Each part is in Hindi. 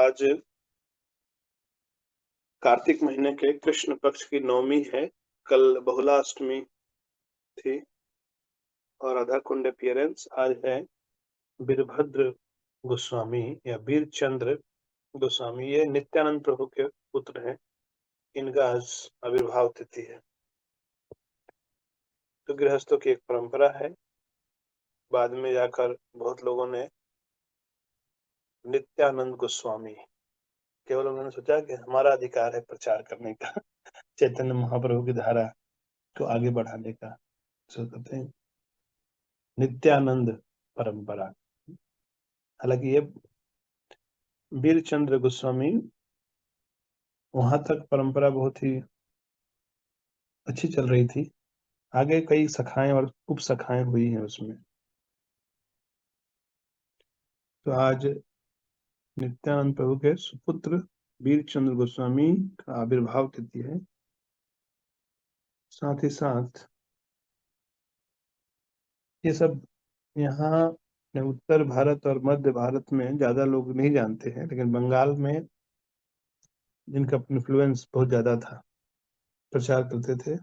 आज कार्तिक महीने के कृष्ण पक्ष की नवमी है। कल बहुला अष्टमी थी और राधा कुंड अपीयरेंस आज है। वीरभद्र गोस्वामी या वीरचंद्र गोस्वामी ये नित्यानंद प्रभु के पुत्र हैं। इनका आज आविर्भाव तिथि है। तो गृहस्थों की एक परंपरा है। बाद में जाकर बहुत लोगों ने नित्यानंद गोस्वामी, केवल उन्होंने सोचा कि हमारा अधिकार है प्रचार करने का चैतन्य महाप्रभु की धारा को आगे बढ़ाने का। सो कहते हैं नित्यानंद परंपरा। हालांकि ये वीरचंद्र गोस्वामी वहां तक परंपरा बहुत ही अच्छी चल रही थी। आगे कई शाखाएं और उप शाखाएं हुई हैं उसमें। तो आज नित्यानंद प्रभु के सुपुत्र वीरचंद्र गोस्वामी का आविर्भाव तिथि है। साथ ही साथ ये सब यहाँ उत्तर भारत और मध्य भारत में ज्यादा लोग नहीं जानते हैं, लेकिन बंगाल में जिनका इन्फ्लुएंस बहुत ज्यादा था, प्रचार करते थे,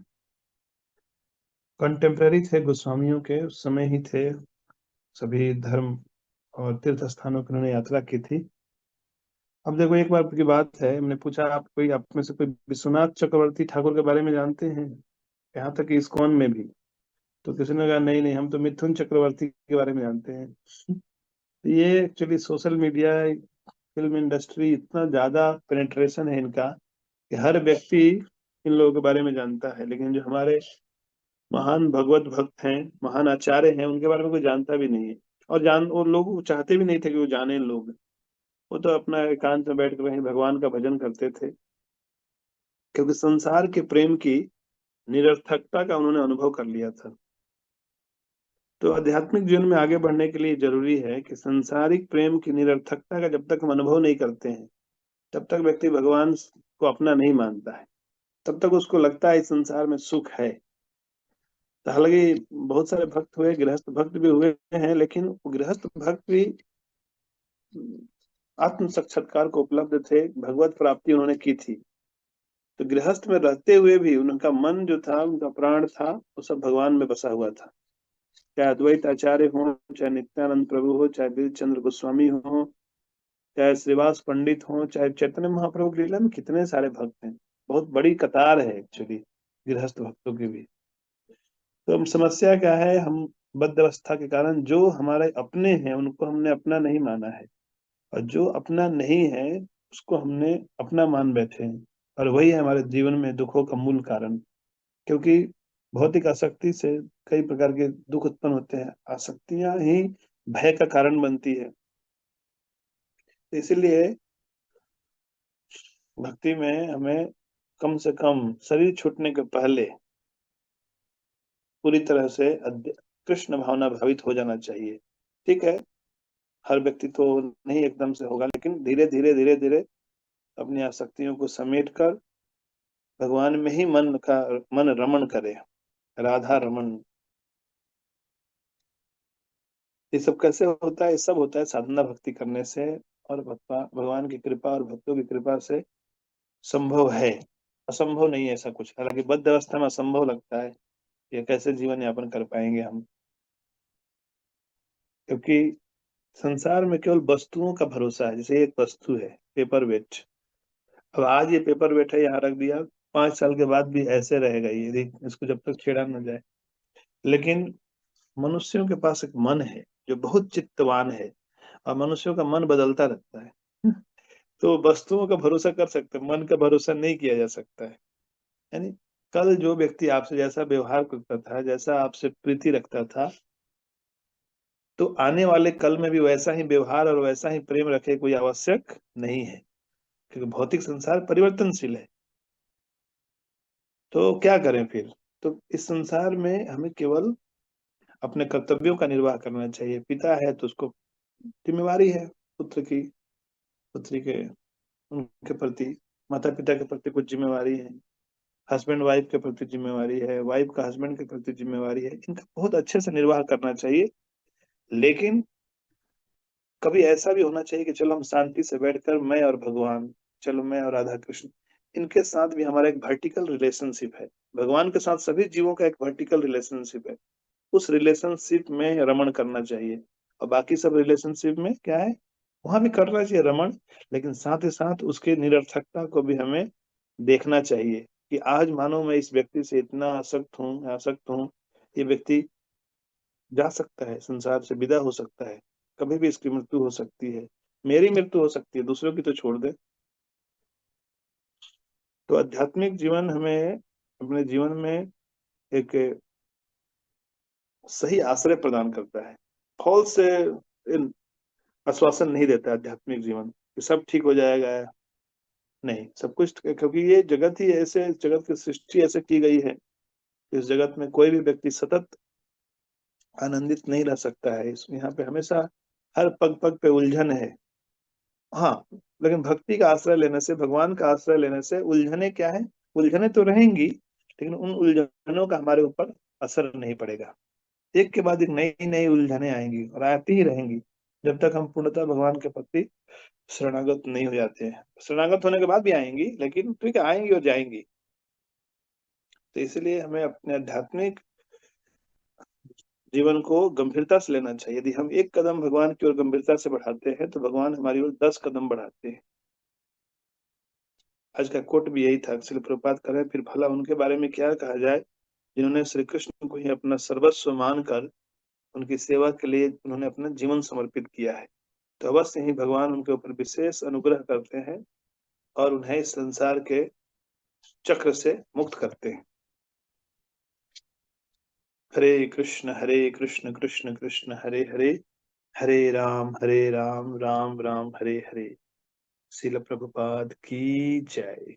कंटेम्प्रेरी थे गोस्वामियों के, उस समय ही थे। सभी धर्म और तीर्थ स्थानों की उन्होंने यात्रा की थी। अब देखो, एक बार की बात है, मैंने पूछा आप में से कोई विश्वनाथ चक्रवर्ती ठाकुर के बारे में जानते हैं? यहाँ तक कि इस्कॉन में भी। तो किसी ने कहा नहीं नहीं, हम तो मिथुन चक्रवर्ती के बारे में जानते हैं। ये actually social media, film industry, इतना ज्यादा पेनिट्रेशन है इनका कि हर व्यक्ति इन लोगों के बारे में जानता है, लेकिन जो हमारे महान भगवत भक्त हैं, महान आचार्य हैं, उनके बारे में कोई जानता भी नहीं है। और वो लोग चाहते भी नहीं थे कि वो जाने लोग। वो तो अपना एकांत में बैठ कर वहीं भगवान का भजन करते थे, क्योंकि संसार के प्रेम की निरर्थकता का उन्होंने अनुभव कर लिया था। तो आध्यात्मिक जीवन में आगे बढ़ने के लिए जरूरी है कि सांसारिक प्रेम की निरर्थकता का जब तक हम अनुभव नहीं करते हैं, तब तक व्यक्ति भगवान को अपना नहीं मानता है। तब तक उसको लगता है इस संसार में सुख है। तो हालांकि बहुत सारे भक्त हुए, गृहस्थ भक्त भी हुए हैं, लेकिन गृहस्थ भक्त भी आत्म साक्षात्कार को उपलब्ध थे, भगवत प्राप्ति उन्होंने की थी। तो गृहस्थ में रहते हुए भी उनका मन जो था, उनका प्राण था, वो सब भगवान में बसा हुआ था। चाहे अद्वैत आचार्य हो, चाहे नित्यानंद प्रभु हो, चाहे वीरचंद्र गोस्वामी हो, चाहे श्रीवास पंडित हो, चाहे चैतन्य महाप्रभु की लीला में कितने सारे भक्त हैं। बहुत बड़ी कतार है एक्चुअली गृहस्थ भक्तों की भी। तो हम समस्या क्या है, हम बद्ध अवस्था के कारण जो हमारे अपने हैं उनको हमने अपना नहीं माना है, और जो अपना नहीं है उसको हमने अपना मान बैठे हैं। और वही है हमारे जीवन में दुखों का मूल कारण। क्योंकि भौतिक आसक्ति से कई प्रकार के दुख उत्पन्न होते हैं। आसक्तियां ही भय का कारण बनती है। तो इसीलिए भक्ति में हमें कम से कम शरीर छूटने के पहले पूरी तरह से कृष्ण भावना भावित हो जाना चाहिए। ठीक है, हर व्यक्ति तो नहीं एकदम से होगा, लेकिन धीरे धीरे धीरे धीरे अपनी आसक्तियों को समेट कर भगवान में ही मन रमण करे, राधा रमन। ये सब कैसे होता है? ये सब होता है साधना भक्ति करने से, और भगवान की कृपा और भक्तों की कृपा से संभव है। असंभव नहीं है ऐसा कुछ। हालांकि बद्ध अवस्था में असंभव लगता है, ये कैसे जीवन यापन कर पाएंगे हम। क्योंकि संसार में केवल वस्तुओं का भरोसा है। जैसे एक वस्तु है पेपर वेट, अब आज ये पेपर वेट है, यहाँ रख दिया, 5 साल के बाद भी ऐसे रहेगा ये, इसको जब तक छेड़ा न जाए। लेकिन मनुष्यों के पास एक मन है जो बहुत चित्तवान है, और मनुष्यों का मन बदलता रहता है। तो वस्तुओं का भरोसा कर सकते हैं, मन का भरोसा नहीं किया जा सकता है। यानी कल जो व्यक्ति आपसे जैसा व्यवहार करता था, जैसा आपसे प्रीति रखता था, तो आने वाले कल में भी वैसा ही व्यवहार और वैसा ही प्रेम रखे कोई आवश्यक नहीं है। क्योंकि भौतिक संसार परिवर्तनशील है। तो क्या करें फिर? तो इस संसार में हमें केवल अपने कर्तव्यों का निर्वाह करना चाहिए। पिता है तो उसको जिम्मेवारी है पुत्र की, पुत्री के, उनके प्रति, माता पिता के प्रति कुछ जिम्मेवारी है। हस्बैंड वाइफ के प्रति जिम्मेवारी है, वाइफ का हस्बैंड के प्रति जिम्मेवारी है। इनका बहुत अच्छे से निर्वाह करना चाहिए। लेकिन कभी ऐसा भी होना चाहिए कि चलो हम शांति से बैठकर मैं और भगवान, चलो मैं और राधा कृष्ण, इनके साथ भी हमारा एक वर्टिकल रिलेशनशिप है। भगवान के साथ सभी जीवों का एक वर्टिकल रिलेशनशिप है। उस रिलेशनशिप में रमण करना चाहिए। और बाकी सब रिलेशनशिप में क्या है, वहां भी करना चाहिए रमण, लेकिन साथ ही साथ उसके निरर्थकता को भी हमें देखना चाहिए कि आज मानो मैं इस व्यक्ति से इतना आसक्त हूँ, ये व्यक्ति जा सकता है, संसार से विदा हो सकता है, कभी भी इसकी मृत्यु हो सकती है, मेरी मृत्यु हो सकती है, दूसरों की तो छोड़ दे। तो आध्यात्मिक जीवन हमें अपने जीवन में एक सही आश्रय प्रदान करता है। फॉल्स से आश्वासन नहीं देता आध्यात्मिक जीवन कि सब ठीक हो जाएगा। नहीं, सब कुछ, क्योंकि ये जगत ही ऐसे, जगत की सृष्टि ऐसे की गई है, इस जगत में कोई भी व्यक्ति सतत आनंदित नहीं रह सकता है। इस यहाँ पे हमेशा हर पग पग पे उलझन है। हाँ, लेकिन भक्ति का आश्रय लेने से, भगवान का आश्रय लेने से उलझने क्या है, उलझने तो रहेंगी, लेकिन उन उलझनों का हमारे ऊपर असर नहीं पड़ेगा। एक के बाद एक नई नई उलझने आएंगी और आती ही रहेंगी, जब तक हम पूर्णतः भगवान के प्रति शरणागत नहीं हो जाते हैं। शरणागत होने के बाद भी आएंगी, लेकिन ठीक है, आएंगी और जाएंगी। तो इसलिए हमें अपने आध्यात्मिक जीवन को गंभीरता से लेना चाहिए। यदि हम एक कदम भगवान की ओर गंभीरता से बढ़ाते हैं, तो भगवान हमारी ओर 10 कदम बढ़ाते हैं। आज का कोट भी यही था, श्रील प्रभुपाद कर रहे हैं, फिर भला उनके बारे में क्या कहा जाए जिन्होंने श्री कृष्ण को ही अपना सर्वस्व मानकर उनकी सेवा के लिए उन्होंने अपना जीवन समर्पित किया है। तो अवश्य ही भगवान उनके ऊपर विशेष अनुग्रह करते हैं और उन्हें इस संसार के चक्र से मुक्त करते हैं। हरे कृष्ण कृष्ण कृष्ण हरे हरे, हरे राम राम राम हरे हरे। शिल प्रभुपाद की जय।